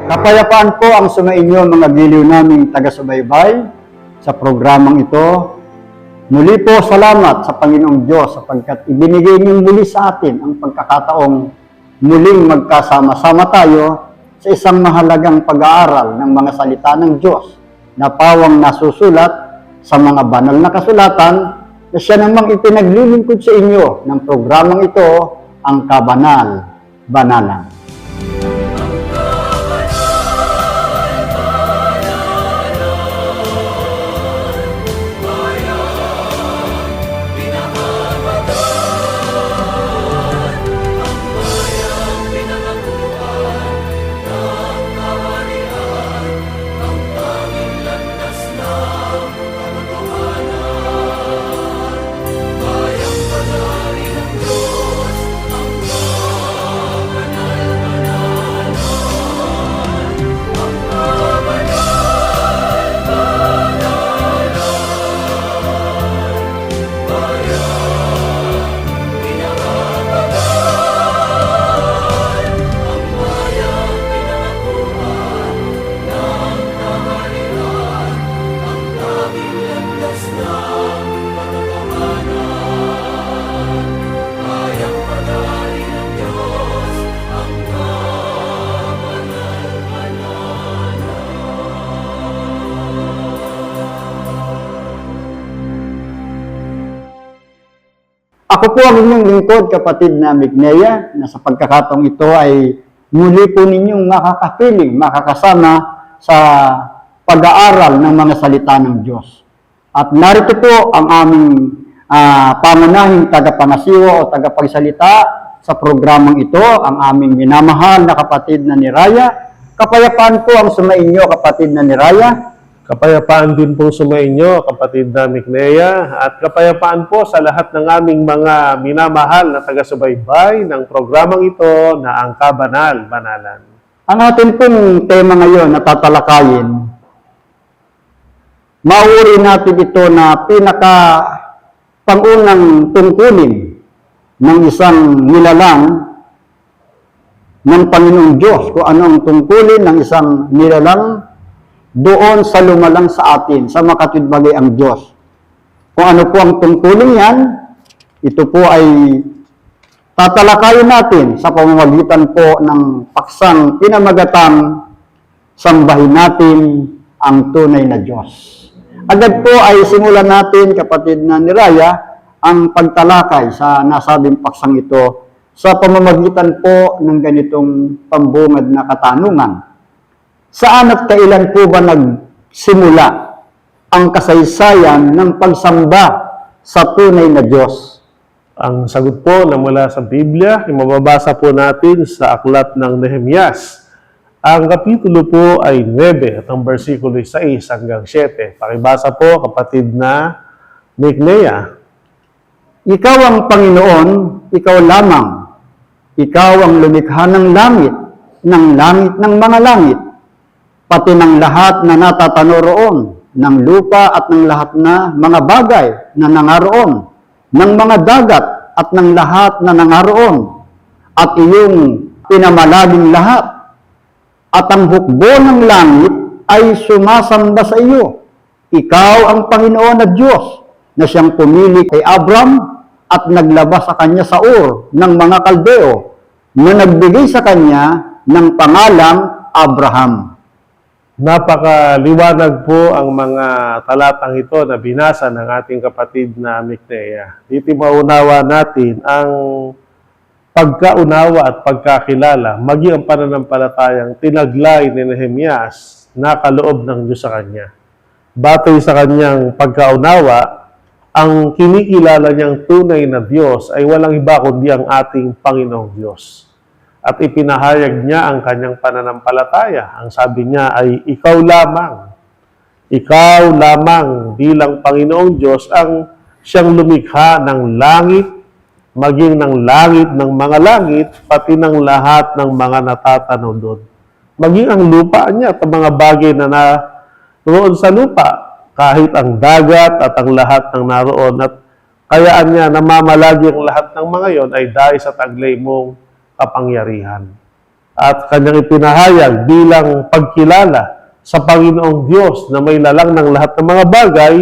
Kapayapaan po ang sumainyo mga giliw naming taga-subaybay sa programang ito. Muli po salamat sa Panginoong Diyos sapagkat ibinigay niyong muli sa atin ang pagkakataong muling magkasama-sama tayo sa isang mahalagang pag-aaral ng mga salita ng Diyos na pawang nasusulat sa mga banal na kasulatan na siya namang ipinaglilingkod sa inyo ng programang ito, ang Kabanal-Banalan. Ako po ang inyong lingkod, kapatid na Mignea, na sa pagkakataong ito ay muli po ninyong makakapiling, makakasama sa pag-aaral ng mga salita ng Diyos. At narito po ang aming pangunahing tagapangasiwa o tagapagsalita sa programang ito, ang aming minamahal na kapatid na ni Raya. Kapayapaan po ang sumainyo, kapatid na ni Raya. Kapayapaan din po sumainyo, kapatid na Mignea, at kapayapaan po sa lahat ng aming mga minamahal na taga-subaybay ng programang ito na ang Kabanal-Banalan. Ang ating pong tema ngayon na tatalakayin, mauri natin ito na pinaka-pangunang tungkulin ng isang nilalang ng Panginoong Diyos. Kung anong tungkulin ng isang nilalang doon sa lumalang sa atin, sa makatwidbagay ang Diyos. Kung ano po ang tungkulin yan, ito po ay tatalakayin natin sa pamamagitan po ng paksang pinamagatang sambahin natin ang tunay na Diyos. Agad po ay simulan natin, kapatid na ni Raya, ang pagtalakay sa nasabing paksang ito sa pamamagitan po ng ganitong pambungad na katanungan. Saan at kailan po ba nagsimula ang kasaysayan ng pagsamba sa tunay na Diyos? Ang sagot po na mula sa Biblia, mababasa po natin sa aklat ng Nehemias. Ang kapitulo po ay 9 at ang versikulo 6 hanggang 7. Pakibasa po, kapatid na Mignea. Ikaw ang Panginoon, ikaw lamang. Ikaw ang lumikha ng langit ng mga langit, pati ng lahat na natatano roon, ng lupa at ng lahat na mga bagay na nangaroon, ng mga dagat at ng lahat na nangaroon, at iyong pinamalaging lahat. At ang hukbo ng langit ay sumasamba sa iyo. Ikaw ang Panginoon na Diyos, na siyang pumili kay Abram at naglabas sa kanya sa Ur ng mga Kaldeo, na nagbigay sa kanya ng pangalang Abraham. Napakaliwanag po ang mga talatang ito na binasa ng ating kapatid na Mignea. Dito maunawa natin ang pagkaunawa at pagkakilala, maging ang pananampalatayang tinaglay ni Nehemias na kaloob ng Diyos sa kanya. Batay sa kanyang pagkaunawa, ang kinikilala niyang tunay na Diyos ay walang iba kundi ang ating Panginoong Diyos. At ipinahayag niya ang kanyang pananampalataya. Ang sabi niya ay, ikaw lamang bilang Panginoong Diyos ang siyang lumikha ng langit, maging ng langit ng mga langit, pati ng lahat ng mga natatanaw doon. Maging ang lupa niya at ang mga bagay na naroon sa lupa, kahit ang dagat at ang lahat ng naroon. At kayaan niya namamalagi ang lahat ng mga yon ay dahil sa taglay mong kapangyarihan. at kanyang ipinahayag bilang pagkilala sa Panginoong Diyos na may lalang ng lahat ng mga bagay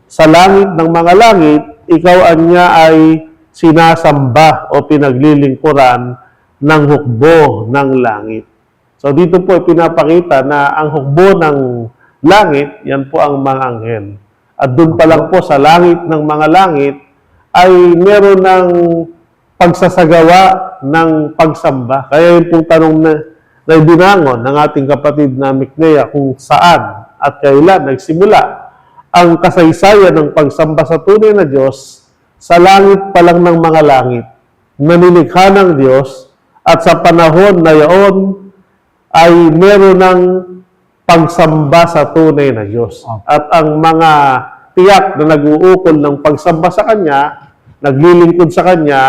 sa langit ng mga langit, ikaw anya ay sinasamba o pinaglilingkuran ng hukbo ng langit. So dito po pinapakita na ang hukbo ng langit, yan po ang mga anghel. At doon pa lang po sa langit ng mga langit ay meron ng pagsasagawa ng pagsamba. Kaya yung pong tanong na ibinangon ng ating kapatid na Miknea kung saan at kailan nagsimula ang kasaysayan ng pagsamba sa tunay na Diyos sa langit pa lang ng mga langit, na nilikha ng Diyos, at sa panahon na yaon ay meron ng pagsamba sa tunay na Diyos. At ang mga tiyak na nag-uukol ng pagsamba sa Kanya, naglilingkod sa Kanya,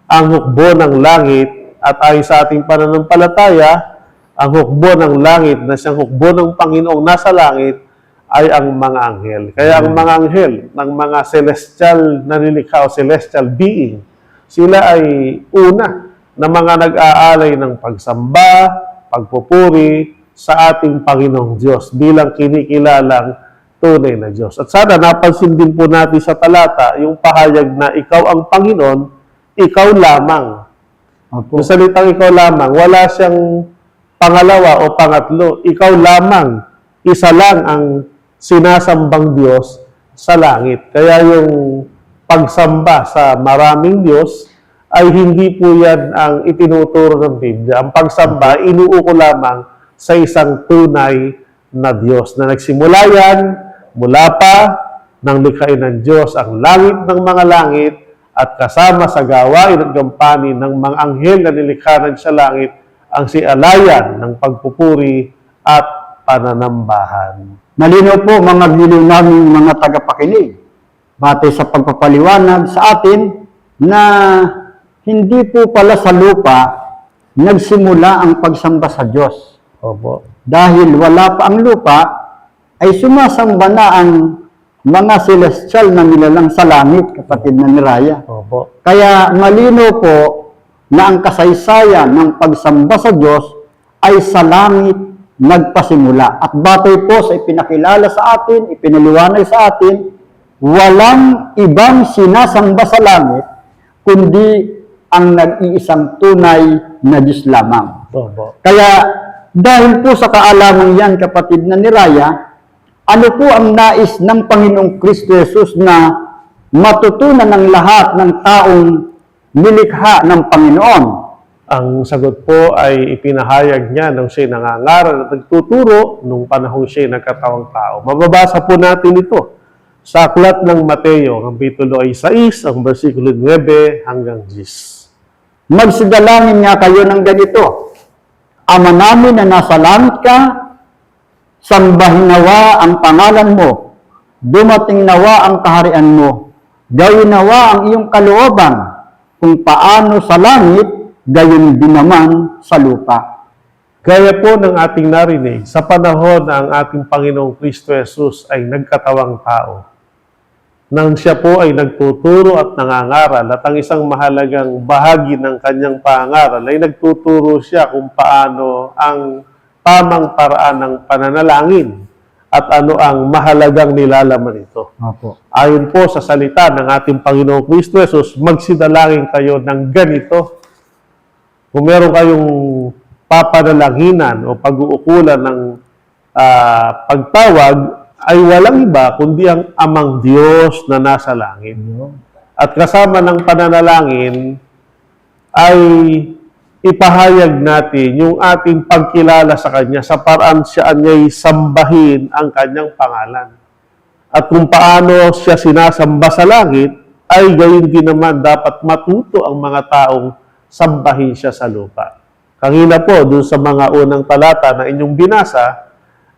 ang hukbo ng langit, at ayon sa ating pananampalataya, ang hukbo ng langit na siyang hukbo ng Panginoong nasa langit ay ang mga anghel. Kaya ang mga anghel ng mga celestial na nilikha o celestial being, sila ay una na mga nag-aalay ng pagsamba, pagpupuri sa ating Panginoong Diyos bilang kinikilalang tunay na Diyos. At sana napansin din po natin sa talata yung pahayag na ikaw ang Panginoon, ikaw lamang. Yung salitang ikaw lamang, wala siyang pangalawa o pangatlo. Ikaw lamang, isa lang ang sinasambang Diyos sa langit. Kaya yung pagsamba sa maraming Diyos ay hindi po yan ang itinuturo ng Biblia. Ang pagsamba, inuuko lamang sa isang tunay na Diyos na nagsimula yan mula pa nang likhain ng Diyos ang langit ng mga langit at kasama sa gawain at gampanin ng mga anghel na nilikhanan sa langit ang sialayan ng pagpupuri at pananambahan. Malinaw po mga giliw naming mga tagapakinig, batay sa pagpapaliwanag sa atin na hindi po pala sa lupa nagsimula ang pagsamba sa Diyos. Opo. Dahil wala pa ang lupa, ay sumasamba na ang mga celestial na nilalang sa langit, kapatid na ni Raya. Opo. Kaya malinaw po na ang kasaysayan ng pagsamba sa Diyos ay sa langit nagpasimula. At batay po sa ipinakilala sa atin, ipinaliwanag sa atin, walang ibang sinasamba sa langit, kundi ang nag-iisang tunay na Diyos lamang. Opo. Kaya dahil po sa kaalaman yan, kapatid na ni Raya, ano po ang nais ng Panginoong Kristo Jesus na matutunan ng lahat ng taong nilikha ng Panginoon? Ang sagot po ay ipinahayag niya nung siya'y nangangaral at nagtuturo nung panahong siya'y nagkatawang tao. Mababasa po natin ito sa aklat ng Mateo, ang kapitulo ay 6, ang versikulo 9 hanggang 10. Magsidalangin nga kayo ng ganito, Ama namin na nasa langit ka, sambahin nawa ang pangalan mo, dumating nawa ang kaharian mo, gawin nawa ang iyong kalooban, kung paano sa langit, gayon din naman sa lupa. Gaya po ng ating narinig, sa panahon na ang ating Panginoong Kristo Jesus ay nagkatawang tao, nang siya po ay nagtuturo at nangangaral at ang isang mahalagang bahagi ng kanyang pangangaral ay nagtuturo siya kung paano ang tamang paraan ng pananalangin at ano ang mahalagang nilalaman ito. Opo. Ayon po sa salita ng ating Panginoong Kristo Jesus, magsidalangin kayo ng ganito. Kung meron kayong papanalaginan o pag-uukulan ng pagtawag, ay walang iba kundi ang Amang Diyos na nasa langit. At kasama ng pananalangin ay ipahayag natin yung ating pagkilala sa Kanya sa paraan siya niya'y sambahin ang Kanyang pangalan. At kung paano siya sinasamba sa langit, ay gayon din naman dapat matuto ang mga taong sambahin siya sa lupa. Kanina po, dun sa mga unang talata na inyong binasa,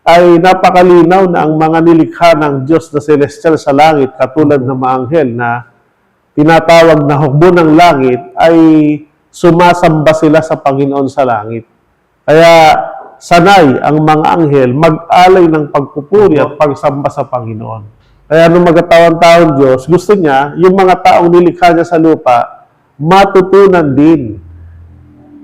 ay napakalinaw na ang mga nilikha ng Diyos na celestial sa langit, katulad ng mga anghel na tinatawag na hukbo ng langit, ay sumasamba sila sa Panginoon sa langit. Kaya sanay ang mga anghel mag-alay ng pagpupuri at pagsamba sa Panginoon. Kaya nung magkatawang-taon Diyos, gusto niya, yung mga taong nilikha niya sa lupa, matutunan din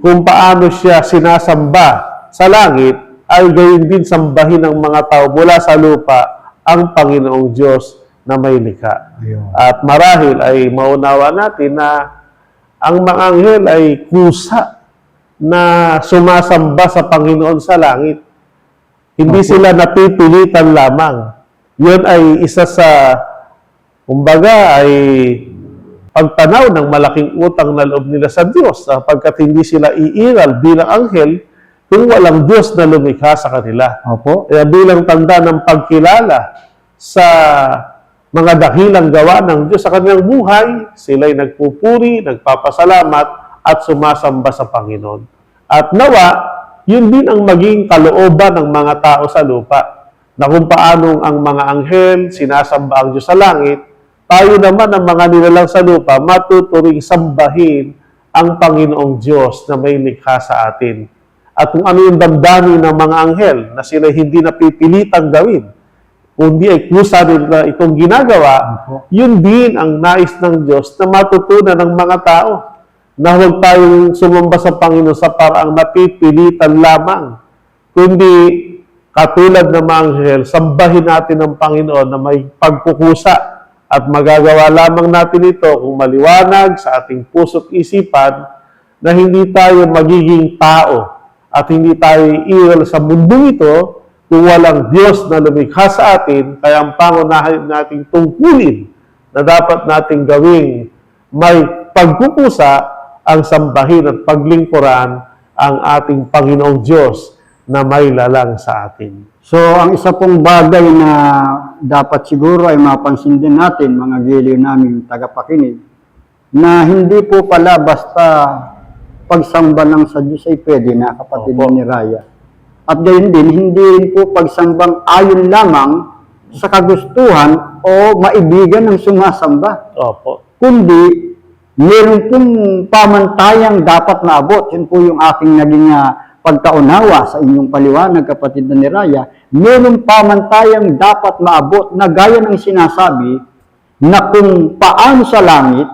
kung paano siya sinasamba sa langit, ay gayon din sambahin ng mga tao mula sa lupa ang Panginoong Diyos na may likha. Ayun. At marahil ay maunawa natin na ang mga anghel ay kusa na sumasamba sa Panginoon sa langit. Hindi sila napipilitan lamang. Yun ay isa sa, kumbaga, ay pagtanaw ng malaking utang na loob nila sa Diyos sapagkat hindi sila iiral bilang anghel kung walang Diyos na lumikha sa kanila. Opo. Kaya bilang tanda ng pagkilala sa mga dakilang gawa ng Diyos sa kanilang buhay, sila'y nagpupuri, nagpapasalamat, at sumasamba sa Panginoon. At nawa, yun din ang maging kalooban ng mga tao sa lupa, na kung paanong ang mga anghel sinasamba ang Diyos sa langit, tayo naman ang mga nilalang sa lupa, matuturing sambahin ang Panginoong Diyos na may likha sa atin. At kung ano yung damdamin ng mga anghel na sila hindi napipilitang gawin, kundi ay kusa nila itong ginagawa, yun din ang nais ng Diyos na matutunan ng mga tao na huwag tayong sumamba sa Panginoon sa paraang napipilitan lamang, kundi katulad ng mga anghel, sambahin natin ang Panginoon na may pagkukusa at magagawa lamang natin ito kung maliwanag sa ating puso't isipan na hindi tayo magiging tao at hindi tayo iiral sa mundong ito kung walang Diyos na lumikha sa atin. Kaya ang pangunahin nating tungkulin na dapat nating gawing may pagkukusa ang sambahin at paglingkuran ang ating Panginoong Diyos na may lalang sa atin. So, ang isa pong bagay na dapat siguro ay mapansin din natin, mga giliw naming tagapakinig, na hindi po pala basta pagsamba lang sa Diyos ay pwede na, kapatid Opo. ni Raya. At gayon din, hindi rin po pagsambang ayon lamang sa kagustuhan o maibigan ng sumasamba. Opo. Kundi, meron pong pamantayang dapat maabot. Yun po yung aking naging pagkaunawa sa inyong paliwanag, kapatid na ni Raya. Meron pamantayang dapat maabot na gaya ng sinasabi na kung paano sa langit,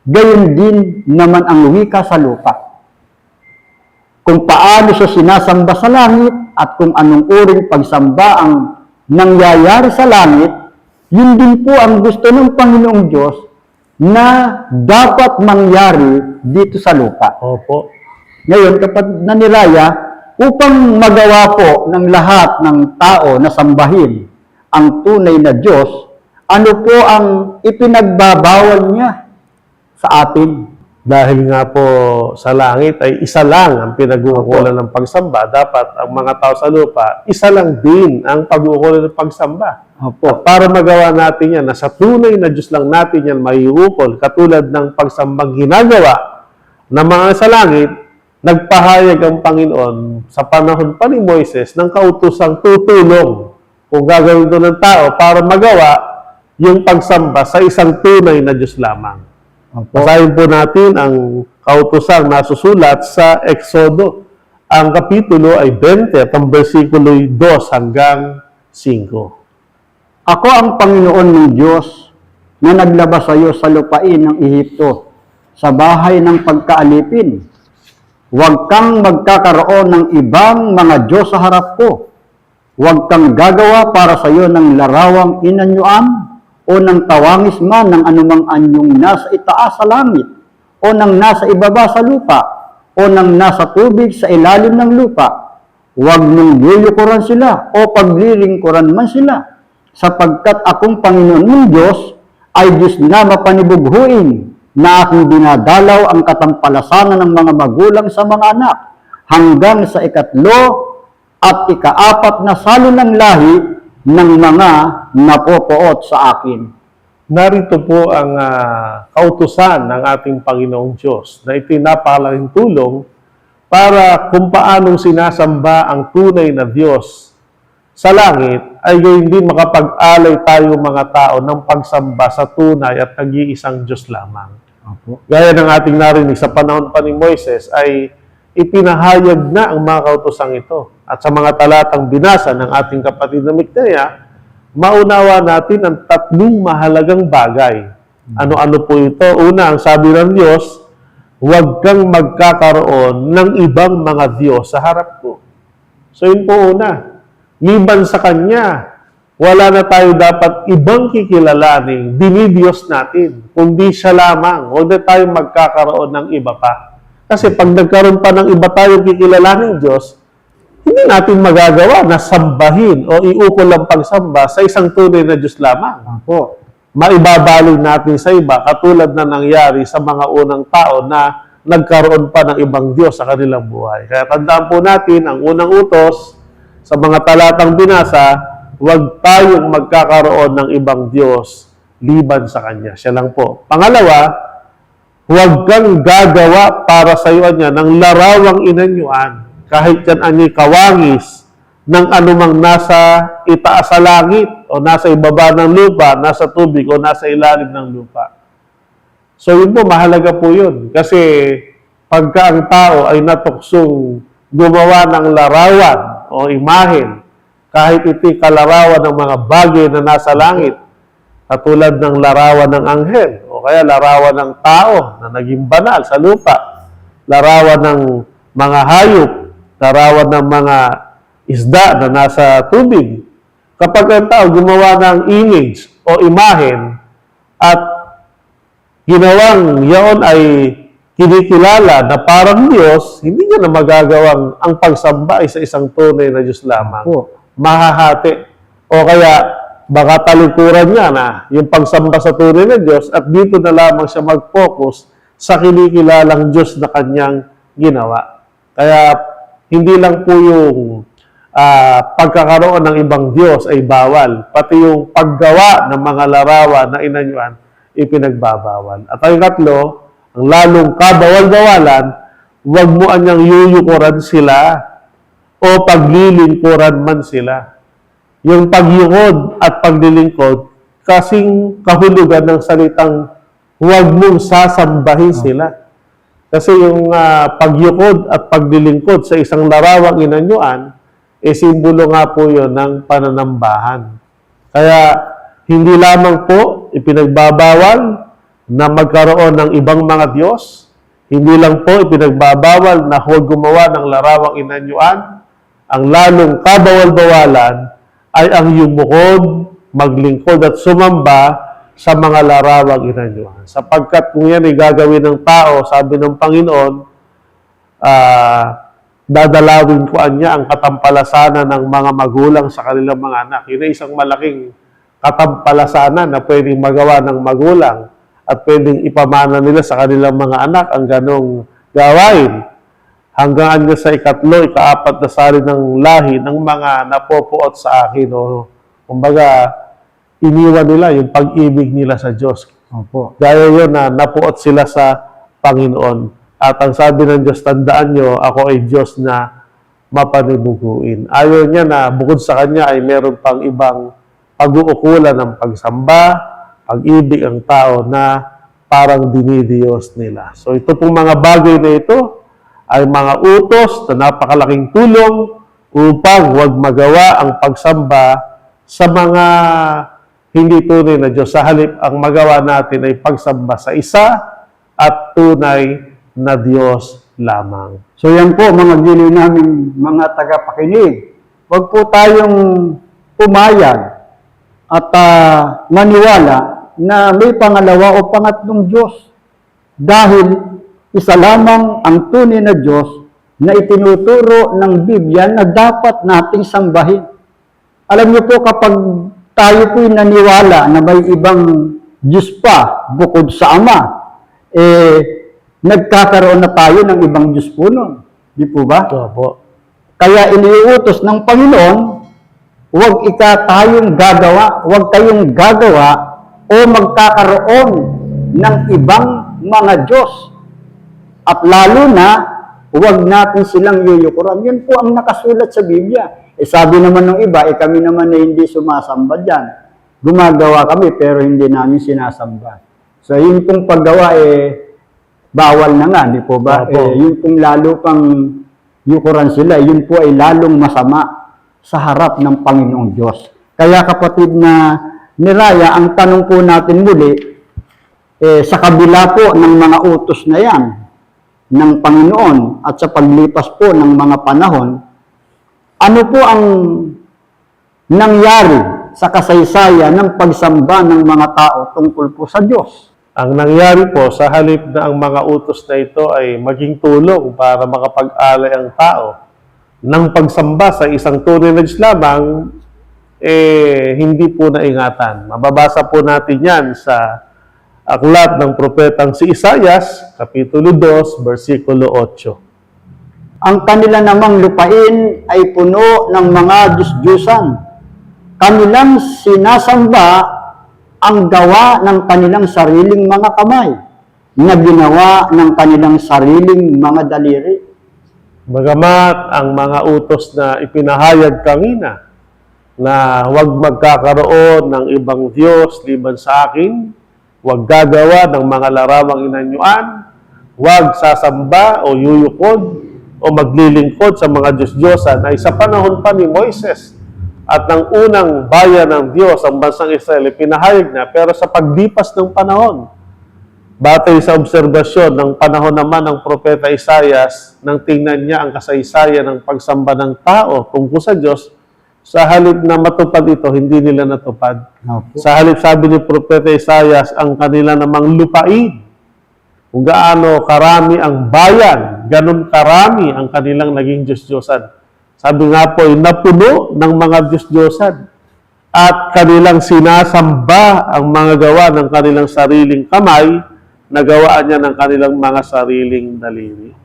gayon din naman ang wika sa lupa. Kung paano siya sinasamba sa langit at kung anong uring pagsamba ang nangyayari sa langit, yun din po ang gusto ng Panginoong Diyos na dapat mangyari dito sa lupa. Opo. Ngayon, kapatid na ni Raya, upang magawa po ng lahat ng tao na sambahin ang tunay na Diyos, ano po ang ipinagbabawal niya sa atin? Dahil nga po sa langit ay isa lang ang pinag-uukulan ng pagsamba, dapat ang mga tao sa lupa, isa lang din ang pag-uukulan ng pagsamba. Opo. At para magawa natin yan, na sa tunay na Diyos lang natin yan maiukol, katulad ng pagsambang ginagawa ng mga sa langit, nagpahayag ang Panginoon sa panahon pa ni Moises ng kautosang tutulong kung gagawin ito ng tao para magawa yung pagsamba sa isang tunay na Diyos lamang. Opo. Basahin po natin ang kautosang nasusulat sa Exodo. Ang kapitulo ay 20 at ang versikulo 2 hanggang 5. Ako ang Panginoon ng Diyos na naglabas sa iyo sa lupain ng Ehipto, sa bahay ng pagkaalipin. Huwag kang magkakaroon ng ibang mga Diyos sa harap ko. Huwag kang gagawa para sa iyo ng larawang inanyuan o ng tawangis man ng anumang anyong nasa itaas sa langit o ng nasa ibaba sa lupa o ng nasa tubig sa ilalim ng lupa. Huwag mong yuyukuran sila o paglilingkuran man sila, sapagkat akong Panginoon mong Diyos ay Diyos na mapanibughuin, na aking dinadalaw ang katampalasanan ng mga magulang sa mga anak hanggang sa ikatlo at ikaapat na salo ng lahi ng mga napopoot sa akin. Narito po ang kautusan ng ating Panginoong Diyos na ito'y napakalaking tulong para kung paanong sinasamba ang tunay na Diyos sa langit, ay gayon din makapag-alay tayo mga tao ng pagsamba sa tunay at nag-iisang Diyos lamang. Opo. Gaya ng ating narinig sa panahon pa ni Moises, ay ipinahayag na ang mga kautosang ito. At sa mga talatang binasa ng ating kapatid na Miknea, maunawa natin ang tatlong mahalagang bagay. Ano-ano po ito? Una, ang sabi ng Diyos, huwag kang magkakaroon ng ibang mga Diyos sa harap ko. So yun po una. Liban sa Kanya, wala na tayo dapat ibang kikilalaning dinidiyos natin, kundi siya lamang. Huwag na tayo magkakaroon ng iba pa. Kasi pag nagkaroon pa ng iba tayong kikilalaning Diyos, hindi natin magagawa na sambahin o iukol ang pagsamba sa isang tunay na Diyos lamang. Opo. Maibabaling natin sa iba, katulad na nangyari sa mga unang tao na nagkaroon pa ng ibang Diyos sa kanilang buhay. Kaya tandaan po natin, ang unang utos sa mga talatang binasa, huwag tayong magkakaroon ng ibang Diyos liban sa Kanya. Siya lang po. Pangalawa, huwag kang gagawa para sa iyo niya ng larawang inanyuan, kahit yan ay kawangis ng anumang nasa itaas sa langit o nasa ibaba ng lupa, nasa tubig o nasa ilalim ng lupa. So yun po, mahalaga po yun. Kasi pagka ang tao ay natuksong gumawa ng larawan o imahen, kahit ito'y kalarawan ng mga bagay na nasa langit, katulad ng larawan ng anghel, o kaya larawan ng tao na naging banal sa lupa, larawan ng mga hayop, larawan ng mga isda na nasa tubig. Kapag ang tao gumawa ng image o imahen at ginawang yaon ay kinikilala na parang Diyos, hindi niya na magagawang ang pagsamba ay sa isang tunay na Diyos lamang. Mahahati. O kaya, baka talikuran niya na yung pagsamba sa tunay na Diyos at dito na lamang siya mag-focus sa kinikilalang Diyos na kanyang ginawa. Kaya, hindi lang po yung pagkakaroon ng ibang Diyos ay bawal. Pati yung paggawa ng mga larawan na inanyuan, ipinagbabawal. At ang katlo, ang lalong kabawal-bawalan, huwag mo anyang yuyukuran sila o paglilingkuran man sila. Yung pagyukod at paglilingkod, kasing kahulugan ng salitang huwag mong sasambahin sila. Kasi yung pagyukod at paglilingkod sa isang larawang inanyuan, simbolo nga po yun ng pananambahan. Kaya, hindi lamang po ipinagbabawal na magkaroon ng ibang mga Diyos, hindi lang po ipinagbabawal na huwag gumawa ng larawang inanyuan, ang lalong kabawal-bawalan ay ang yumukod, maglingkod at sumamba sa mga larawang inanyuan. Sapagkat kung yan ay gagawin ng tao, sabi ng Panginoon, dadalawin ko niya ang katampalasanan ng mga magulang sa kanilang mga anak. Yun ay isang malaking katampalasanan na pwedeng magawa ng magulang at pwedeng ipamana nila sa kanilang mga anak ang ganong gawain. Hanggang sa ikatlo, ikaapat na sari ng lahi ng mga napopuot sa akin. O, kumbaga, iniwan nila yung pag-ibig nila sa Diyos. Opo. Gaya yun na napuot sila sa Panginoon. At ang sabi ng Diyos, tandaan nyo, ako ay Diyos na mapanibuguin. Ayaw niya na bukod sa Kanya ay meron pang ibang pag-uukulan ng pagsamba, pag-ibig ang tao na parang dinidiyos nila. So ito pong mga bagay na ito ay mga utos na napakalaking tulong upang huwag magawa ang pagsamba sa mga hindi tunay na Diyos. Sa halip, ang magawa natin ay pagsamba sa isa at tunay na Diyos lamang. So yan po mga giliw namin mga tagapakinig. Huwag po tayong pumayag at maniwala na may pangalawa o pangatlong Diyos. Dahil isa lamang ang tunay na Diyos na itinuturo ng Biblia na dapat nating sambahin. Alam niyo po kapag tayo po'y naniwala na may ibang Diyos pa bukod sa Ama, nagkakaroon na tayo ng ibang Diyos po nun. Di po ba? Opo. Kaya iniuutos ng Panginoon, huwag tayong gagawa, huwag kayong gagawa o magkakaroon ng ibang mga Diyos. At lalo na, huwag natin silang yuyukuran. Yun po ang nakasulat sa Biblia. Sabi naman ng iba, kami naman na hindi sumasamba dyan. Gumagawa kami pero hindi namin sinasamba. So yun pong paggawa bawal na nga, di po ba? Yun pong lalo pang yukuran sila, yun po ay lalong masama sa harap ng Panginoong Diyos. Kaya kapatid na niraya, ang tanong po natin muli, sa kabila po ng mga utos na yan, ng Panginoon at sa paglipas po ng mga panahon, ano po ang nangyari sa kasaysayan ng pagsamba ng mga tao tungkol po sa Diyos? Ang nangyari po, sa halip na ang mga utos na ito ay maging tulong para makapag-alay ang tao ng pagsamba sa isang tunay na Diyos lamang, hindi po naingatan. Mababasa po natin yan sa aklat ng propetang si Isaias, Kapitulo 2, versikulo 8. Ang kanila namang lupain ay puno ng mga Diyos-Diyusan. Kanilang sinasamba ang gawa ng kanilang sariling mga kamay na ginawa ng kanilang sariling mga daliri. Bagamat ang mga utos na ipinahayag kanina na huwag magkakaroon ng ibang Diyos liban sa akin, huwag gagawa ng mga larawang inanyuan, huwag sasamba o yuyukod o maglilingkod sa mga Diyos-Diyosan ay sa panahon pa ni Moises at ng unang bayan ng Diyos, ang bansang Israel, pinahayag na. Pero sa paglipas ng panahon, batay sa obserbasyon ng panahon naman ng propeta Isaias, nang tingnan niya ang kasaysayan ng pagsamba ng tao tungkol sa Diyos, sa halip na matupad ito, hindi nila natupad. Opo. Sa halip, sabi ni propeta Isaias, ang kanila namang lupain, kung gaano karami ang bayan, ganun karami ang kanilang naging Diyos-Diyosan. Sabi nga po, napuno ng mga Diyos-Diyosan at kanilang sinasamba ang mga gawa ng kanilang sariling kamay na gawaan niya ng kanilang mga sariling daliri.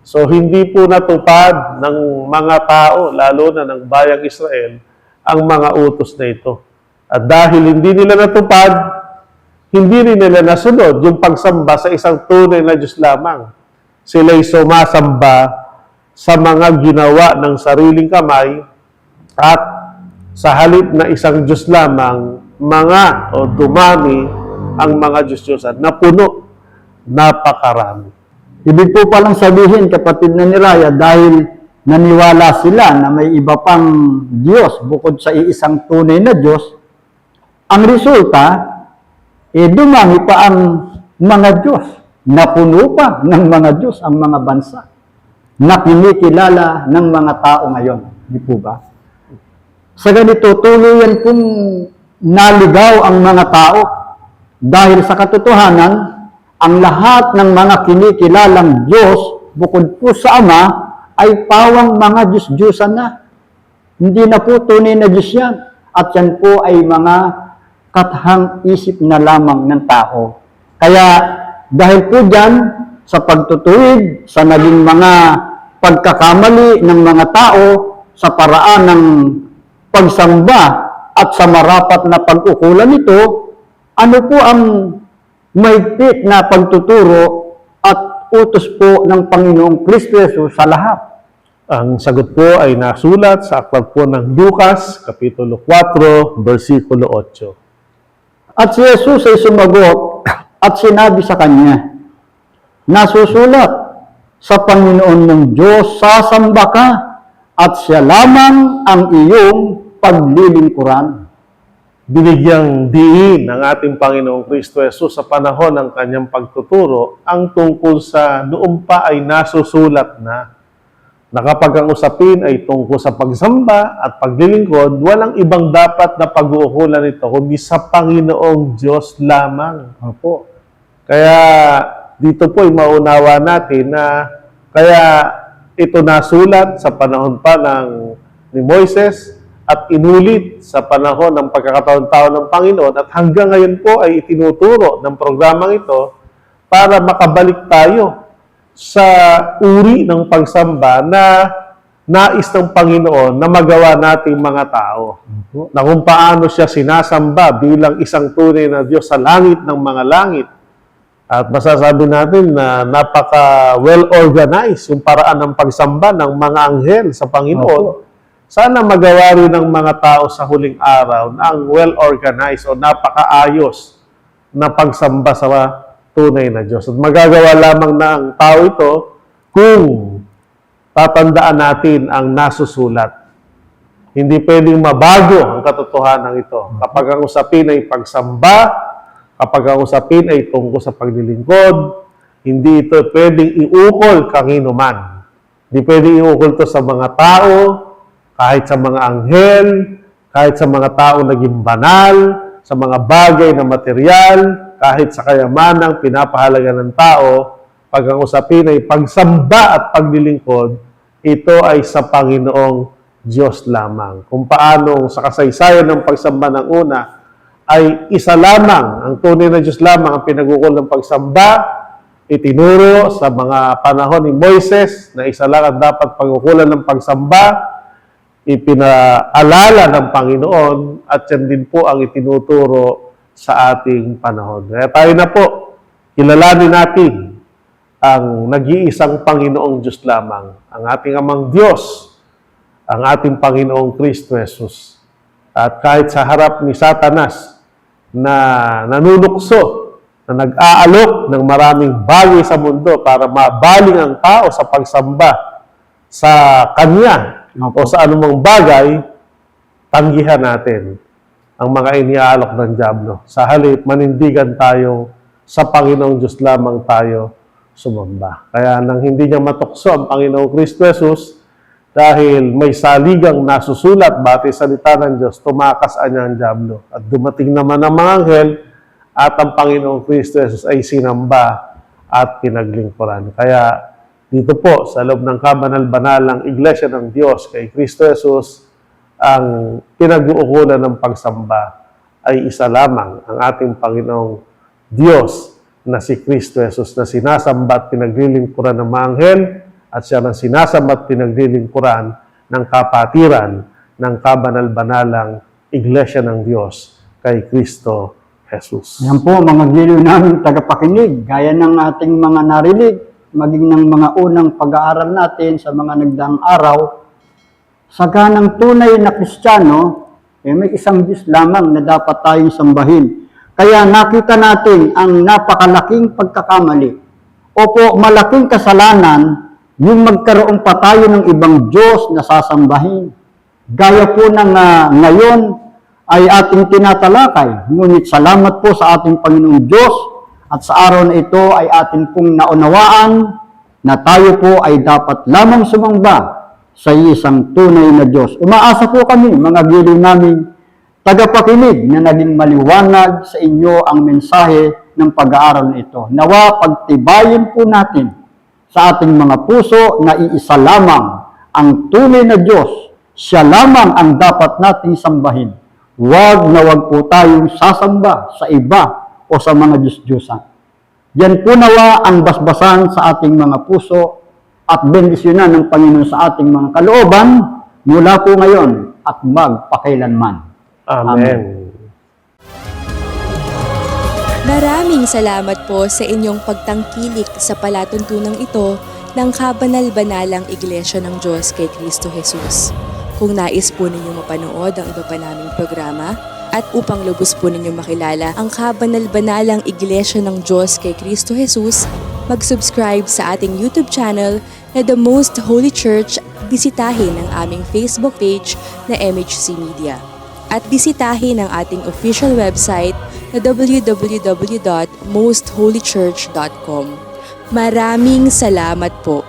So, hindi po natupad ng mga tao, lalo na ng bayang Israel, ang mga utos na ito. At dahil hindi nila natupad, hindi rin nila nasunod yung pagsamba sa isang tunay na Diyos lamang. Sila'y sumasamba sa mga ginawa ng sariling kamay at sa halip na isang Diyos lamang, mga o dumami ang mga Diyos-Diyosan na puno, napakarami. Ibig po palang sabihin, kapatid na ni Raya, dahil naniwala sila na may iba pang Diyos bukod sa iisang tunay na Diyos, ang resulta, dumami pa ang mga Diyos. Napuno pa ng mga Diyos ang mga bansa na kinikilala ng mga tao ngayon. Di po ba? Sa ganito, tuluyan pong naligaw ang mga tao dahil sa katotohanan, ang lahat ng mga kinikilalang Diyos, bukod po sa Ama, ay pawang mga Diyos-Diyosan na. Hindi na po tunay na Diyos yan. At yan po ay mga katahang isip na lamang ng tao. Kaya dahil po dyan, sa pagtutuwid, sa naging mga pagkakamali ng mga tao, sa paraan ng pagsamba at sa marapat na pag-ukulan nito, ano po ang mahigpit na pagtuturo at utos po ng Panginoong Kristo Jesus sa lahat? Ang sagot po ay nasulat sa aklat po ng Lucas, Kapitulo 4, versikulo 8. At si Jesus ay sumagot at sinabi sa kanya, nasusulat, sa Panginoon mong Diyos sasamba ka at siya lamang ang iyong paglilingkuran. Binigyang diin ng ating Panginoong Kristo Jesus sa panahon ng kanyang pagtuturo ang tungkol sa noong pa ay nasusulat na kapag ang usapin ay tungkol sa pagsamba at paglilingkod, walang ibang dapat na pag-uukulan ito kundi sa Panginoong Diyos lamang. Opo. Kaya dito po ay maunawa natin na kaya ito nasulat sa panahon pa ni Moises at inulit sa panahon ng pagkakataon-taon ng Panginoon at hanggang ngayon po ay itinuturo ng programang ito para makabalik tayo sa uri ng pagsamba na nais ng Panginoon na magawa nating mga tao. Na kung paano siya sinasamba bilang isang tunay na Diyos sa langit ng mga langit. At masasabi natin na napaka well-organized yung paraan ng pagsamba ng mga anghel sa Panginoon. Opo. Sana magawa rin ng mga tao sa huling araw na ang well-organized o napakaayos na pagsamba sa tunay na Diyos. At magagawa lamang na ang tao ito kung tatandaan natin ang nasusulat. Hindi pwedeng mabago ang katotohanan ito. Kapag ang usapin ay pagsamba, kapag ang usapin ay tungkol sa paglilingkod, Hindi ito pwedeng iukol kanino-man. Hindi pwedeng iukol to sa mga tao, kahit sa mga anghel, kahit sa mga tao naging banal, sa mga bagay na material, kahit sa kayamanang pinapahalaga ng tao, pag ang usapin ay pagsamba at paglilingkod, ito ay sa Panginoong Diyos lamang. Kung paano sa kasaysayan ng pagsamba ng una, ay isa lamang, ang tunay na Diyos lamang ang pinag-ukol ng pagsamba, itinuro sa mga panahon ni Moises na isa lang ang dapat pag-ukulan ng pagsamba, ipinaalala ng Panginoon at yan din po ang itinuturo sa ating panahon. Kaya tayo na po, kilalanin natin ang nag-iisang Panginoong Diyos lamang, ang ating Amang Diyos, ang ating Panginoong Kristo Jesus. At kahit sa harap ni Satanas na nanunukso, na nag-aalok ng maraming bagay sa mundo para mabaling ang tao sa pagsamba sa Kanya o sa anumang bagay, tanggihan natin ang mga iniaalok ng dyablo. Sa halip, manindigan tayo sa Panginoong Diyos lamang tayo sumamba. Kaya nang hindi niya matukso ang Panginoong Kristo Jesus, dahil may saligang nasusulat batay sa salita ng Diyos, tumakas niya ang dyablo. At dumating naman ang mga anghel at ang Panginoong Kristo Jesus ay sinamba at pinaglingkuran. Kaya dito po, sa loob ng kabanal-banalang Iglesia ng Diyos kay Kristo Jesus, ang pinag-uukulan ng pagsamba ay isa lamang, ang ating Panginoong Diyos na si Kristo Jesus na sinasamba at pinaglilingkuran ng mga anghel at siya ang sinasamba at pinaglilingkuran ng kapatiran ng kabanal-banalang Iglesia ng Diyos kay Kristo Jesus. Yan po mga giliw namin tagapakinig, gaya ng ating mga narinig, maging ng mga unang pag-aaral natin sa mga nagdaang araw, sa ganang tunay na Kristiyano, may isang Diyos lamang na dapat tayong sambahin. Kaya nakita natin ang napakalaking pagkakamali. Opo, malaking kasalanan yung magkaroon pa tayo ng ibang Diyos na sasambahin. Gaya po ng ngayon ay ating tinatalakay. Ngunit salamat po sa ating Panginoong Diyos at sa araw na ito ay ating pong naunawaan na tayo po ay dapat lamang sumamba sa isang tunay na Diyos. Umaasa po kami, mga giliw namin, tagapakinig na naging maliwanag sa inyo ang mensahe ng pag-aaral na ito. Nawa pagtibayin po natin sa ating mga puso na iisa lamang ang tunay na Diyos. Siya lamang ang dapat nating sambahin. Huwag na huwag po tayong sasamba sa iba o sa mga Diyos-Diyosan. Yan po nawa ang basbasan sa ating mga puso at bendisyonan ng Panginoon sa ating mga kalooban mula po ngayon at magpakailanman. Amen. Maraming salamat po sa inyong pagtangkilik sa palatuntunang ito ng Kabanal-Banalang Iglesia ng Diyos kay Kristo Jesus. Kung nais po ninyong mapanood ang iba pa naming programa at upang lubos po ninyong makilala ang Kabanal-Banalang Iglesia ng Diyos kay Kristo Jesus, mag-subscribe sa ating YouTube channel na The Most Holy Church, bisitahin ang aming Facebook page na MHC Media. At bisitahin ang ating official website na www.mostholychurch.com. Maraming salamat po.